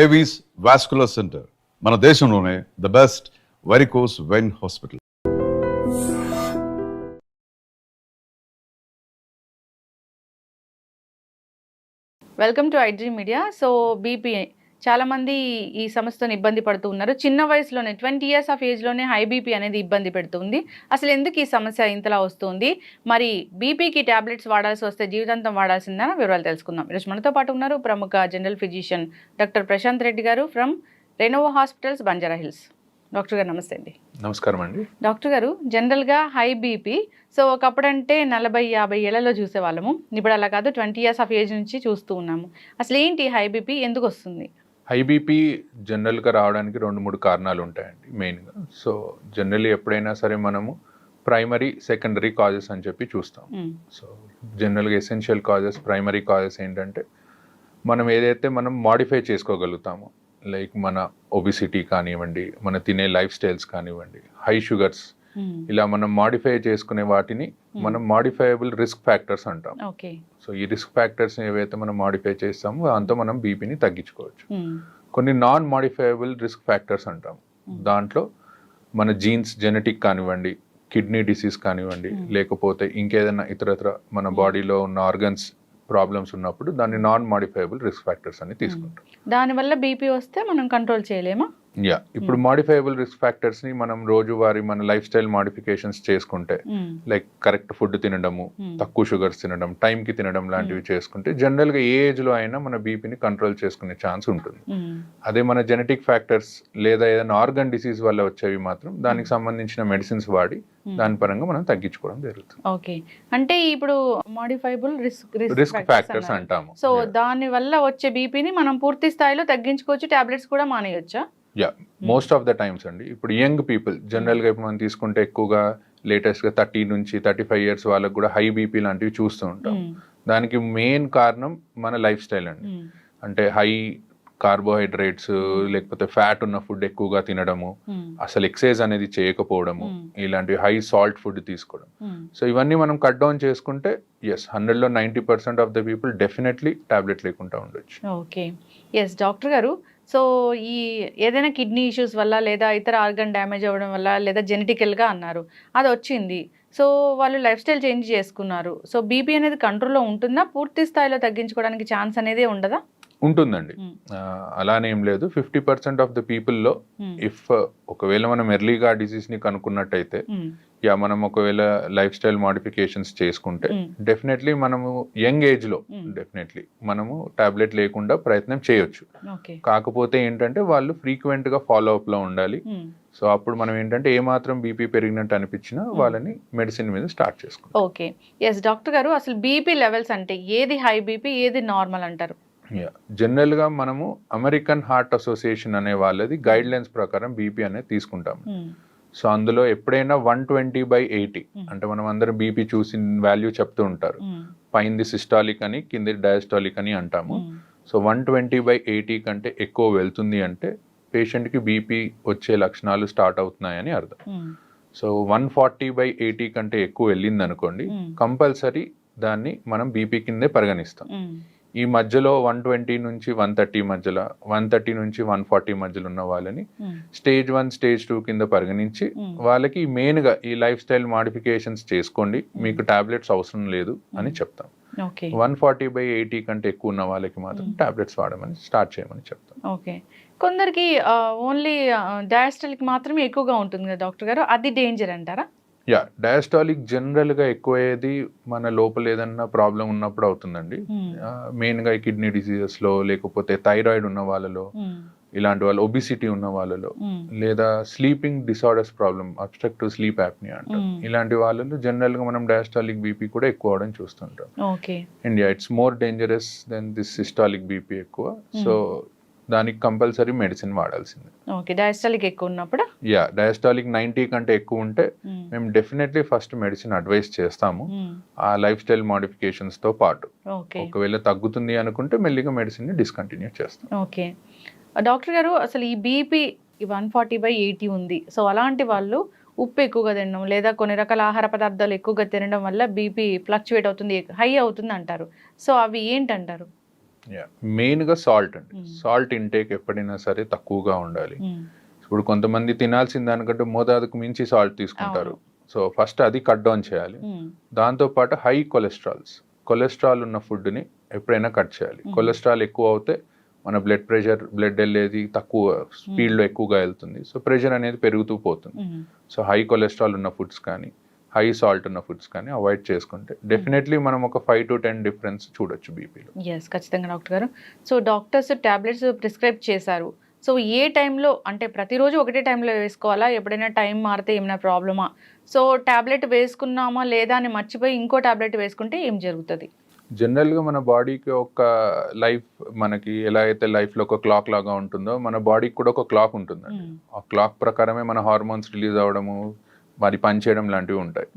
Avis vascular centre మన దేశంలోనే the best varicose vein hospital. Welcome to iDream media. So BP చాలామంది ఈ సమస్యతో ఇబ్బంది పడుతూ ఉన్నారు. చిన్న వయసులోనే 20 years ఆఫ్ ఏజ్లోనే హై బీపీ అనేది ఇబ్బంది పెడుతుంది. అసలు ఎందుకు ఈ సమస్య ఇంతలా వస్తుంది, మరి బీపీకి ట్యాబ్లెట్స్ వాడాల్సి వస్తే జీవితాంతం వాడాల్సిందా వివరాలు తెలుసుకుందాం. ఈరోజు మనతో పాటు ఉన్నారు ప్రముఖ general physician doctor Prashanth Reddy garu from Renova hospitals, Banjara Hills. Doctor garu నమస్తే అండి. నమస్కారం అండి. డాక్టర్ గారు, జనరల్గా హై బీపీ సో ఒకప్పుడంటే 40-50 ఏళ్లలో చూసేవాళ్ళము, ఇప్పుడు అలా కాదు, 20 years ఆఫ్ ఏజ్ నుంచి చూస్తూ ఉన్నాము. అసలు ఏంటి హై బీపీ, ఎందుకు వస్తుంది? హై బీపీ జనరల్గా రావడానికి 2-3 కారణాలు ఉంటాయండి మెయిన్గా. సో జనరల్లీ ఎప్పుడైనా సరే మనము ప్రైమరీ సెకండరీ కాజెస్ అని చెప్పి చూస్తాం. సో జనరల్గా ఎసెన్షియల్ కాజెస్, ప్రైమరీ కాజెస్ ఏంటంటే మనం ఏదైతే మనం మాడిఫై చేసుకోగలుగుతామో, లైక్ మన ఒబిసిటీ కానివ్వండి, మన తినే లైఫ్ స్టైల్స్ కానివ్వండి, హై షుగర్స్, ఇలా మనం మాడిఫై చేసుకునే వాటిని మనం మాడిఫైయబుల్ రిస్క్ ఫ్యాక్టర్స్ అంటాం. సో ఈ రిస్క్ ఫ్యాక్టర్స్ ఏవైతే మనం మాడిఫై చేస్తామో దాంతో మనం బీపీని తగ్గించుకోవచ్చు. కొన్ని నాన్ మాడిఫైయబుల్ రిస్క్ ఫ్యాక్టర్స్ అంటాం. దాంట్లో మన జీన్స్, జెనెటిక్ కానివ్వండి, కిడ్నీ డిసీజ్ కానివ్వండి, లేకపోతే ఇంకేదైనా ఇతరత్ర మన బాడీలో ఉన్న ఆర్గన్స్ ప్రాబ్లమ్స్ ఉన్నప్పుడు దాన్ని నాన్ మాడిఫైయబుల్ రిస్క్ ఫ్యాక్టర్స్ అని తీసుకుంటాం. దానివల్ల బీపీ వస్తే మనం కంట్రోల్ చేయలేమా? ఇప్పుడు మాడిఫైయబుల్ రిస్క్ ఫ్యాక్టర్స్ ని మనం రోజువారీ మన లైఫ్ స్టైల్ మాడిఫికేషన్స్ చేసుకుంటే, లైక్ కరెక్ట్ ఫుడ్ తినడము, తక్కువ షుగర్స్ తినడం, టైం కి తినడం లాంటివి చేసుకుంటే జనరల్ గా ఏ ఏజ్ లో అయినా మన బీపీని కంట్రోల్ చేసుకునే ఛాన్స్ ఉంటుంది. అదే మన జెనెటిక్ ఫ్యాక్టర్స్ లేదా ఏదైనా ఆర్గన్ డిసీజ్ వల్ల వచ్చేవి మాత్రం దానికి సంబంధించిన మెడిసిన్స్ వాడి దాని పరంగా మనం తగ్గించుకోవడం జరుగుతుంది. ఓకే, అంటే ఇప్పుడు మాడిఫైబుల్ రిస్క్ ఫ్యాక్టర్స్ అంటాము. సో దాని వల్ల వచ్చే బీపీని మనం పూర్తి స్థాయిలో తగ్గించుకోవచ్చు, టాబ్లెట్స్ కూడా మానేయొచ్చా? మోస్ట్ ఆఫ్ ద టైమ్స్ అండి. ఇప్పుడు యంగ్ పీపుల్ జనరల్గా ఇప్పుడు మనం తీసుకుంటే ఎక్కువగా లేటెస్ట్గా 30 నుంచి 35 years వాళ్ళకు కూడా హై బీపీ లాంటివి చూస్తూ ఉంటాం. దానికి మెయిన్ కారణం మన లైఫ్ స్టైల్ అండి. అంటే హై కార్బోహైడ్రేట్స్ లేకపోతే ఫ్యాట్ ఉన్న ఫుడ్ ఎక్కువగా తినడము, అసలు ఎక్సర్సైజ్ అనేది చేయకపోవడము, ఇలాంటి హై సాల్ట్ ఫుడ్ తీసుకోవడం. సో ఇవన్నీ మనం కట్ డౌన్ చేసుకుంటే 100లో 90% of the people definitely tablet లేకుండా ఉండొచ్చు. ఓకే, ఎస్ డాక్టర్ గారు. సో ఈ ఏదైనా కిడ్నీ ఇష్యూస్ వల్ల లేదా ఇతర ఆర్గన్ డ్యామేజ్ అవ్వడం వల్ల లేదా జెనెటికల్గా అన్నారు, అది వచ్చింది, సో వాళ్ళు లైఫ్ స్టైల్ చేంజ్ చేసుకున్నారు, సో బీపీ అనేది కంట్రోల్లో ఉంటుందా? పూర్తి స్థాయిలో తగ్గించుకోవడానికి ఛాన్స్ అనేది ఉండదా? ఉంటుందండి, అలానే ఏం లేదు. 50% ఆఫ్ ద పీపుల్లో ఇఫ్ ఒకవేళ మనం ఎర్లీగా డిసీజ్ ని కనుక్కున్నట్టయితే, మనం ఒకవేళ లైఫ్ స్టైల్ మాడిఫికేషన్స్ చేసుకుంటే డెఫినెట్లీ మనము యంగ్ ఏజ్ లో డెఫినెట్లీ మనము టాబ్లెట్ లేకుండా ప్రయత్నం చేయొచ్చు. కాకపోతే ఏంటంటే వాళ్ళు ఫ్రీక్వెంట్ గా ఫాలో అప్ లో ఉండాలి. సో అప్పుడు మనం ఏంటంటే ఏమాత్రం బీపీ పెరిగినట్టు అనిపించినా వాళ్ళని మెడిసిన్ మీద స్టార్ట్ చేసుకుంటాం. ఓకే, ఎస్ డాక్టర్ గారు, అసలు బీపీ లెవెల్స్ అంటే ఏది హై బీపీ, ఏది నార్మల్ అంటారు? జనరల్ గా మనము అమెరికన్ హార్ట్ అసోసియేషన్ అనే వాళ్ళది గైడ్ లైన్స్ ప్రకారం బీపీ అనేది తీసుకుంటాం. సో అందులో ఎప్పుడైనా 120/80 అంటే మనం అందరం బీపీ చూసి వాల్యూ చెప్తూ ఉంటారు. పైంది సిస్టాలిక్ అని, కింది డయాస్టాలిక్ అని అంటాము. సో 120/80 కంటే ఎక్కువ వెళ్తుంది అంటే పేషెంట్కి బీపీ వచ్చే లక్షణాలు స్టార్ట్ అవుతున్నాయని అర్థం. సో 140/80 కంటే ఎక్కువ వెళ్ళింది అనుకోండి, కంపల్సరీ దాన్ని మనం బీపీ కిందే పరిగణిస్తాం. ఈ మధ్యలో 120 నుంచి 130 మధ్యలో, 130 నుంచి 140 మధ్యలో ఉన్న వాళ్ళని స్టేజ్ 1, స్టేజ్ 2 కింద పరిగణించి వాళ్ళకి మెయిన్ గా ఈ లైఫ్ స్టైల్ మాడిఫికేషన్స్ చేసుకోండి, మీకు టాబ్లెట్స్ అవసరం లేదు అని చెప్తాం. 140/80 కంటే ఎక్కువ ఉన్న వాళ్ళకి మాత్రం టాబ్లెట్స్ వాడమని స్టార్ట్ చేయమని చెప్తాం. ఓకే, కొందరికి ఓన్లీ డయాస్టలిక్ మాత్రమే ఎక్కువగా ఉంటుంది కదా డాక్టర్ గారు, అది డేంజర్ అంటారా? డయాస్టాలిక్ జనరల్ గా ఎక్కువయ్యేది మన లోపల ఏదన్నా ప్రాబ్లం ఉన్నప్పుడు అవుతుందండి. మెయిన్ గా కిడ్నీ డిసీజెస్ లో, లేకపోతే థైరాయిడ్ ఉన్న వాళ్ళలో, ఇలాంటి వాళ్ళు ఒబిసిటీ ఉన్న వాళ్ళలో, లేదా sleeping disorders problem, obstructive sleep apnoea అంటాం, ఇలాంటి వాళ్ళలో జనరల్ గా మనం డయాస్టాలిక్ బీపీ కూడా ఎక్కువ అవడం చూస్తుంటాం. India it's more dangerous than this systolic BP ఎక్కువ. సో దానికి కంపల్సరీ మెడిసిన్ వాడాల్సిందే. ఓకే, డయాస్టాలిక్ ఎక్కువ ఉన్నప్పుడు డయాస్టాలిక్ 90 కంటే ఎక్కువ ఉంటే మేము డెఫినెట్లీ ఫస్ట్ మెడిసిన్ అడ్వైస్ చేస్తాము, ఆ లైఫ్ స్టైల్ మాడిఫికేషన్స్ తో పాటు. ఒకవేళ తగ్గుతుంది అనుకుంటే మెల్లిగా మెడిసిన్ ని డిస్కంటిన్యూ చేస్తాం. ఓకే డాక్టర్ గారు, అసలు ఈ బీపీ 140/80 ఉంది, సో అలాంటి వాళ్ళు ఉప్పు ఎక్కువగా తినడం లేదా కొన్ని రకాల ఆహార పదార్థాలు ఎక్కువగా తినడం వల్ల బీపీ ఫ్లక్చువేట్ అవుతుంది, హై అవుతుంది అంటారు, సో అవి ఏంటంటారు? మెయిన్గా సాల్ట్ అండి. సాల్ట్ ఇంటేక్ ఎప్పుడైనా సరే తక్కువగా ఉండాలి. ఇప్పుడు కొంతమంది తినాల్సిన దానికంటే మోతాదుకు మించి సాల్ట్ తీసుకుంటారు. సో ఫస్ట్ అది కట్ డౌన్ చేయాలి. దాంతోపాటు హై కొలెస్ట్రాల్ ఉన్న ఫుడ్ని ఎప్పుడైనా కట్ చేయాలి. కొలెస్ట్రాల్ ఎక్కువ అవుతే మన బ్లడ్ వెళ్ళేది తక్కువ స్పీడ్లో ఎక్కువగా వెళ్తుంది. సో ప్రెషర్ అనేది పెరుగుతూ పోతుంది. సో హై కొలెస్ట్రాల్ ఉన్న ఫుడ్స్ కానీ హై సాల్ట్ ఉన్న ఫుడ్స్ కానీ అవాయిడ్ చేసుకుంటే డెఫినెట్లీ మనం ఒక 5 to 10 డిఫరెన్స్ చూడొచ్చు బీపీలో. ఎస్, ఖచ్చితంగా డాక్టర్ గారు. సో డాక్టర్స్ టాబ్లెట్స్ ప్రిస్క్రైబ్ చేశారు. సో ఏ టైంలో, అంటే ప్రతిరోజు ఒకటే టైంలో వేసుకోవాలా, ఎప్పుడైనా టైం మారితే ఏమైనా ప్రాబ్లమా? సో టాబ్లెట్ వేసుకున్నామా లేదా అని మర్చిపోయి ఇంకో టాబ్లెట్ వేసుకుంటే ఏం జరుగుతుంది? జనరల్గా మన బాడీకి ఒక లైఫ్, మనకి ఎలా అయితే లైఫ్లో ఒక క్లాక్ లాగా ఉంటుందో మన బాడీకి కూడా ఒక క్లాక్ ఉంటుందండి. ఆ క్లాక్ ప్రకారమే మన హార్మోన్స్ రిలీజ్ అవ్వడము, మరి పనిచేయడం లాంటివి ఉంటాయి.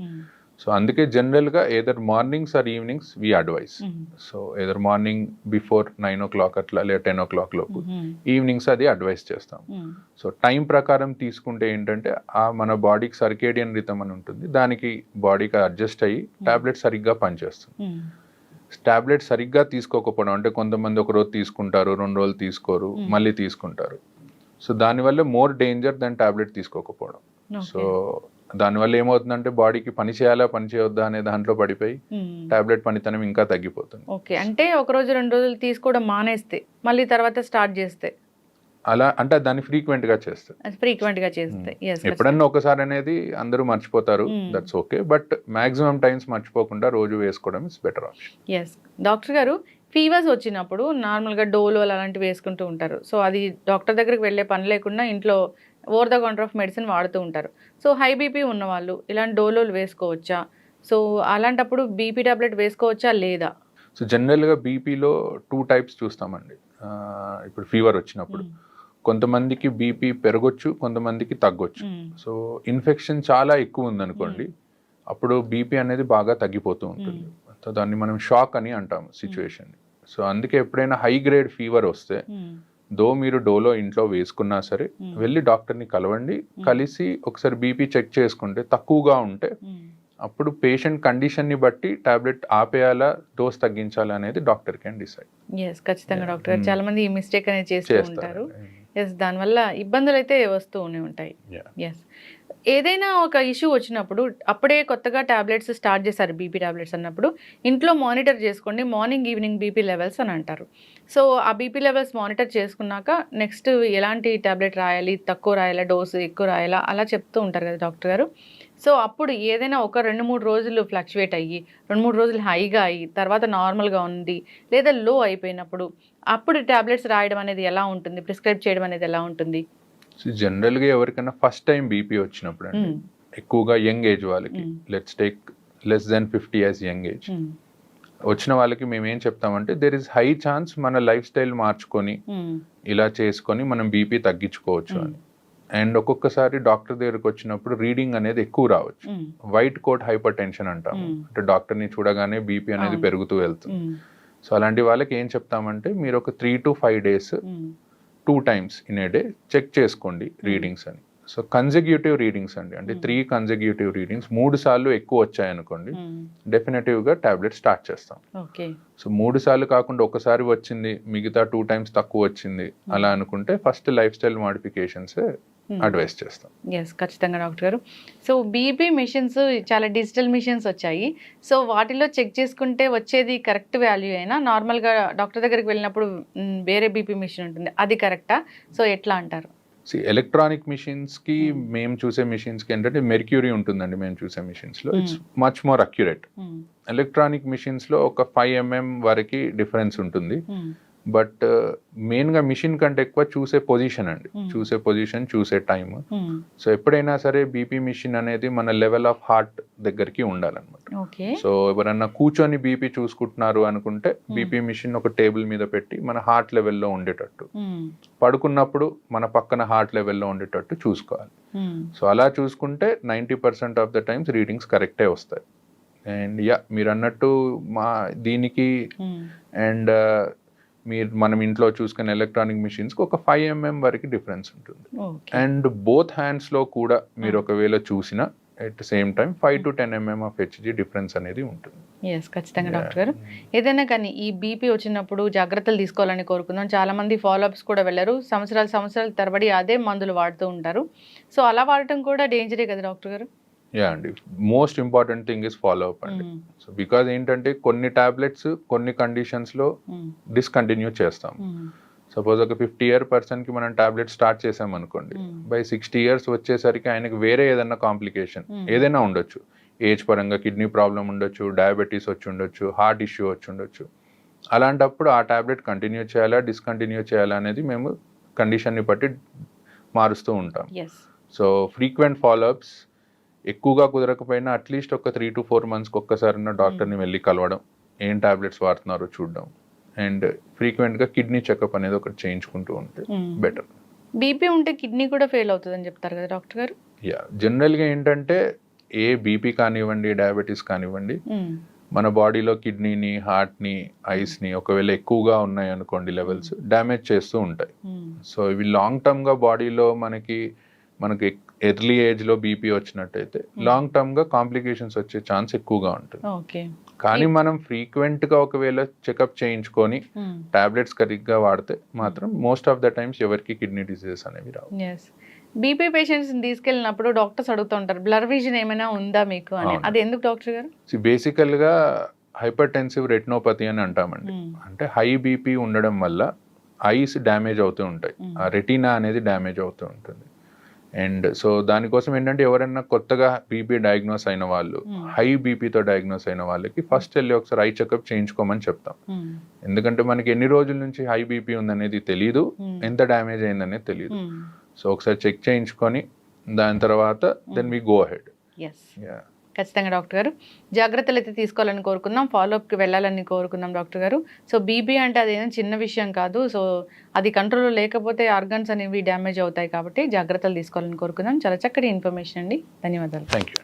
సో అందుకే జనరల్గా either mornings or evenings we advise. So either morning before 9 o'clock అట్లా లేదా 10 o'clock లోపు, ఈవినింగ్స్ అది అడ్వైస్ చేస్తాం. సో టైం ప్రకారం తీసుకుంటే ఏంటంటే మన బాడీకి సర్కేడియన్ రిథమ్ అని ఉంటుంది, దానికి బాడీకి అడ్జస్ట్ అయ్యి టాబ్లెట్ సరిగ్గా పనిచేస్తుంది. టాబ్లెట్ సరిగ్గా తీసుకోకపోవడం అంటే కొంతమంది ఒక రోజు తీసుకుంటారు, 2 రోజులు తీసుకోరు, మళ్ళీ తీసుకుంటారు. సో దానివల్ల మోర్ డేంజర్ దాని టాబ్లెట్ తీసుకోకపోవడం. సో దానివల్ల ఏమవుతుందంటే బాడీకి పని చేయాలా పని చేయొద్దా అనే దాంట్లో పడిపోయి టాబ్లెట్ పనితనం ఇంకా తగ్గిపోతుంది. ఓకే, అంటే ఒక రోజు 2 రోజులు తీసుకోవడం మానేస్తే మళ్ళీ తర్వాత స్టార్ట్ చేస్తే అలా అంటే దాన్ని ఫ్రీక్వెంట్ గా చేస్తే ఎప్పుడన్నా ఒకసారి అనేది అందరూ మర్చిపోతారు, that's okay. But maximum times మర్చిపోకుండా రోజు వేసుకోవడం is better option. Yes doctor గారు, ఫీవర్స్ వచ్చినప్పుడు నార్మల్గా డోలో అలాంటివి వేసుకుంటూ ఉంటారు. సో అది డాక్టర్ దగ్గరికి వెళ్ళే పని లేకుండా ఇంట్లో over the counter of medicine వాడుతూ ఉంటారు. సో హై బీపీ ఉన్నవాళ్ళు ఇలాంటి డోలోలు వేసుకోవచ్చా? సో అలాంటప్పుడు బీపీ టాబ్లెట్ వేసుకోవచ్చా లేదా? సో జనరల్గా బీపీలో 2 types చూస్తామండి. ఇప్పుడు ఫీవర్ వచ్చినప్పుడు కొంతమందికి బీపీ పెరగొచ్చు, కొంతమందికి తగ్గొచ్చు. సో ఇన్ఫెక్షన్ చాలా ఎక్కువ ఉందనుకోండి, అప్పుడు బీపీ అనేది బాగా తగ్గిపోతూ ఉంటుంది. సో దాన్ని మనం షాక్ అని అంటాము సిచ్యువేషన్. సో అందుకే ఎప్పుడైనా హై గ్రేడ్ ఫీవర్ వస్తే మీరు డోలో ఇంట్లో వేసుకున్నా సరే వెళ్ళి డాక్టర్ని కలవండి. కలిసి ఒకసారి బీపీ చెక్ చేసుకుంటే తక్కువగా ఉంటే అప్పుడు పేషెంట్ కండిషన్ని బట్టి టాబ్లెట్ ఆపేయాలా, డోస్ తగ్గించాలా అనేది డాక్టర్ కెన్ డిసైడ్. ఎస్, ఖచ్చితంగా డాక్టర్ గారు. చాలా మంది ఈ మిస్టేక్ అనేది చేస్తూ ఉంటారు. ఎస్, దానివల్ల ఇబ్బందులు అయితే వస్తూనే ఉంటాయి. ఎస్, ఏదైనా ఒక ఇష్యూ వచ్చినప్పుడు అప్పుడే కొత్తగా టాబ్లెట్స్ స్టార్ట్ చేశారు బీపీ టాబ్లెట్స్ అన్నప్పుడు ఇంట్లో మానిటర్ చేసుకోండి, మార్నింగ్ ఈవినింగ్ బీపీ లెవెల్స్ అని అంటారు. సో ఆ బీపీ లెవెల్స్ మానిటర్ చేసుకున్నాక నెక్స్ట్ ఎలాంటి టాబ్లెట్ రాయాలి, తక్కువ రాయాలా, డోసు ఎక్కువ రాయాలా, అలా చెప్తూ ఉంటారు కదా డాక్టర్ గారు. సో అప్పుడు ఏదైనా ఒక 2-3 రోజులు ఫ్లక్చువేట్ అయ్యి 2-3 రోజులు హైగా అయ్యి తర్వాత నార్మల్గా ఉంది లేదా లో అయిపోయినప్పుడు అప్పుడు టాబ్లెట్స్ రాయడం అనేది ఎలా ఉంటుంది, ప్రిస్క్రైబ్ చేయడం అనేది ఎలా ఉంటుంది? సో జనరల్గా ఎవరికైనా ఫస్ట్ టైం బీపీ వచ్చినప్పుడు అండి, ఎక్కువగా యంగ్ ఏజ్ వాళ్ళకి, let's take less than 50 years young age వచ్చిన వాళ్ళకి మేము ఏం చెప్తామంటే దేర్ ఇస్ హై ఛాన్స్ మన లైఫ్ స్టైల్ మార్చుకొని ఇలా చేసుకొని మనం బీపీ తగ్గించుకోవచ్చు అని. అండ్ ఒక్కొక్కసారి డాక్టర్ దగ్గరకు వచ్చినప్పుడు రీడింగ్ అనేది ఎక్కువ రావచ్చు. వైట్ కోట్ హైపర్ టెన్షన్ అంటాము, అంటే డాక్టర్ని చూడగానే బీపీ అనేది పెరుగుతూ వెళ్తుంది. సో అలాంటి వాళ్ళకి ఏం చెప్తామంటే మీరు ఒక 3 to 5 days 2 times in a day check చేసుకోండి రీడింగ్స్ అని. సో కన్సెక్యూటివ్ రీడింగ్స్ అండి, అంటే 3 consecutive రీడింగ్స్ 3 సార్లు ఎక్కువ వచ్చాయనుకోండి డెఫినెటివ్గా టాబ్లెట్ స్టార్ట్ చేస్తాం. సో 3 సార్లు కాకుండా ఒకసారి వచ్చింది మిగతా 2 times తక్కువ వచ్చింది అలా అనుకుంటే first life style modifications advice చేస్తాం. ఎస్, ఖచ్చితంగా డాక్టర్ గారు. సో బీపీ మిషన్స్ చాలా డిజిటల్ మిషన్స్ వచ్చాయి. సో వాటిలో చెక్ చేసుకుంటే వచ్చేది కరెక్ట్ వాల్యూ అయినా నార్మల్గా డాక్టర్ దగ్గరికి వెళ్ళినప్పుడు వేరే బీపీ మిషన్ ఉంటుంది, అది కరెక్టా? సో ఎట్లా అంటారు? ఎలక్ట్రానిక్ మిషన్స్కి మేము చూసే మిషన్స్కి ఏంటంటే మెర్క్యూరీ ఉంటుందండి మేము చూసే మిషన్స్లో, it's much more accurate. Electronic మిషన్స్లో ఒక 5 mm వరకు డిఫరెన్స్ ఉంటుంది. బట్ మెయిన్గా మిషన్ కంటే ఎక్కువ చూసే పొజిషన్ అండి, చూసే పొజిషన్, చూసే టైమ్. సో ఎప్పుడైనా సరే బీపీ మిషన్ అనేది మన లెవెల్ ఆఫ్ హార్ట్ దగ్గరికి ఉండాలన్నమాట. సో ఎవరన్నా కూర్చొని బీపీ చూసుకుంటున్నారు అనుకుంటే బీపీ మిషన్ ఒక టేబుల్ మీద పెట్టి మన హార్ట్ లెవెల్లో ఉండేటట్టు, పడుకున్నప్పుడు మన పక్కన హార్ట్ లెవెల్లో ఉండేటట్టు చూసుకోవాలి. సో అలా చూసుకుంటే 90% ఆఫ్ ద టైమ్స్ రీడింగ్స్ కరెక్టే వస్తాయి. అండ్ మీరు అన్నట్టు దీనికి అండ్ మనం ఇంట్లో చూసుకునే ఎలక్ట్రానిక్ మిషన్స్కి ఒక 5 mm వరకు డిఫరెన్స్ ఉంటుంది. అండ్ బోత్ హ్యాండ్స్లో కూడా మీరు ఒకవేళ చూసినా at same time 5 to 10 mm of HG difference అనేది ఉంటుంది. ఎస్, ఖచ్చితంగా డాక్టర్ గారు. ఏదైనా కానీ ఈ బీపీ వచ్చినప్పుడు జాగ్రత్తలు తీసుకోవాలని కోరుకుందాం. చాలా మంది ఫాలోఅప్స్ కూడా వెళ్ళరు, సంవత్సరాల తరబడి అదే మందులు వాడుతూ ఉంటారు. సో అలా వాడటం కూడా డేంజరే కదా డాక్టర్ గారు? యా అండి, most important thing is follow up అండి. సో బికాజ్ ఏంటంటే కొన్ని టాబ్లెట్స్ కొన్ని కండిషన్స్లో డిస్కంటిన్యూ చేస్తాం. సపోజ్ ఒక 50-year పర్సన్కి మనం టాబ్లెట్ స్టార్ట్ చేసాం అనుకోండి, బై 60 years వచ్చేసరికి ఆయనకి వేరే ఏదైనా కాంప్లికేషన్ ఏదైనా ఉండొచ్చు. ఏజ్ పరంగా కిడ్నీ ప్రాబ్లం ఉండొచ్చు, డయాబెటీస్ వచ్చి ఉండొచ్చు, హార్ట్ ఇష్యూ వచ్చి ఉండొచ్చు. అలాంటప్పుడు ఆ టాబ్లెట్ కంటిన్యూ చేయాలా డిస్కంటిన్యూ చేయాలా అనేది మేము కండిషన్ని బట్టి మారుస్తూ ఉంటాం. సో ఫ్రీక్వెంట్ ఫాలోఅప్స్, ఎక్కువగా కుదరకపోయినా అట్లీస్ట్ ఒక 3 to 4 monthsకి ఒక్కసారైనా డాక్టర్ని వెళ్ళి కలవడం, ఏం టాబ్లెట్స్ వాడుతున్నారో చూడడం, అండ్ ఫ్రీక్వెంట్గా కిడ్నీ చెకప్ అనేది ఒకటి చేయించుకుంటూ ఉంటే బెటర్. బీపీ ఉంటే కిడ్నీ కూడా ఫెయిల్ అవుతుందని చెప్తారు కదా డాక్టర్ గారు? యా, జనరల్గా ఏంటంటే ఏ బీపీ కానివ్వండి, డయాబెటీస్ కానివ్వండి, మన బాడీలో కిడ్నీని, హార్ట్ని, ఐస్ని ఒకవేళ ఎక్కువగా ఉన్నాయి అనుకోండి లెవెల్స్, డ్యామేజ్ చేస్తూ ఉంటాయి. సో ఇవి లాంగ్ టర్మ్గా బాడీలో మనకి ఎర్లీ ఏజ్లో బీపీ వచ్చినట్టయితే లాంగ్ టర్మ్గా కాంప్లికేషన్స్ వచ్చే ఛాన్స్ ఎక్కువగా ఉంటుంది. కానీ మనం ఫ్రీక్వెంట్గా ఒకవేళ చెకప్ చేయించుకొని టాబ్లెట్స్ కరెక్ట్గా వాడితే మాత్రం మోస్ట్ ఆఫ్ ద టైమ్స్ ఎవరికి కిడ్నీ డిసీజెస్ అనేవి రావు. బీపీ పేషెంట్స్ తీసుకెళ్ళినప్పుడు డాక్టర్స్ అడుగుతూ ఉంటారు, బ్లర్ విజన్ ఏమైనా ఉందా మీకు అని. అది ఎందుకు డాక్టర్ గారు? బేసికల్గా హైపర్టెన్సివ్ రెటినోపతి అని అంటామండి. అంటే హై బీపీ ఉండడం వల్ల ఐస్ డ్యామేజ్ అవుతూ ఉంటాయి, ఆ రెటీనా అనేది డ్యామేజ్ అవుతూ ఉంటుంది. అండ్ సో దానికోసం ఏంటంటే ఎవరైనా కొత్తగా బీపీ డయాగ్నోస్ అయిన వాళ్ళు, హై బీపీతో డయాగ్నోస్ అయిన వాళ్ళకి ఫస్ట్ వెళ్ళి ఒకసారి ఐ చెకప్ చేయించుకోమని చెప్తాం. ఎందుకంటే మనకి ఎన్ని రోజుల నుంచి హై బీపీ ఉందనేది తెలియదు, ఎంత డ్యామేజ్ అయిందనేది తెలియదు. సో ఒకసారి చెక్ చేయించుకొని దాని తర్వాత దెన్ వి గో అహెడ్. ఖచ్చితంగా డాక్టర్ గారు జాగ్రత్తలు అయితే తీసుకోవాలని కోరుకుందాం, ఫాలోఅప్కి వెళ్ళాలని కోరుకుందాం డాక్టర్ గారు. సో బీపీ అంటే అదేం చిన్న విషయం కాదు. సో అది కంట్రోల్లో లేకపోతే ఆర్గన్స్ అనేవి డ్యామేజ్ అవుతాయి, కాబట్టి జాగ్రత్తలు తీసుకోవాలని కోరుకుందాం. చాలా చక్కటి ఇన్ఫర్మేషన్ అండి, ధన్యవాదాలు. Thank you.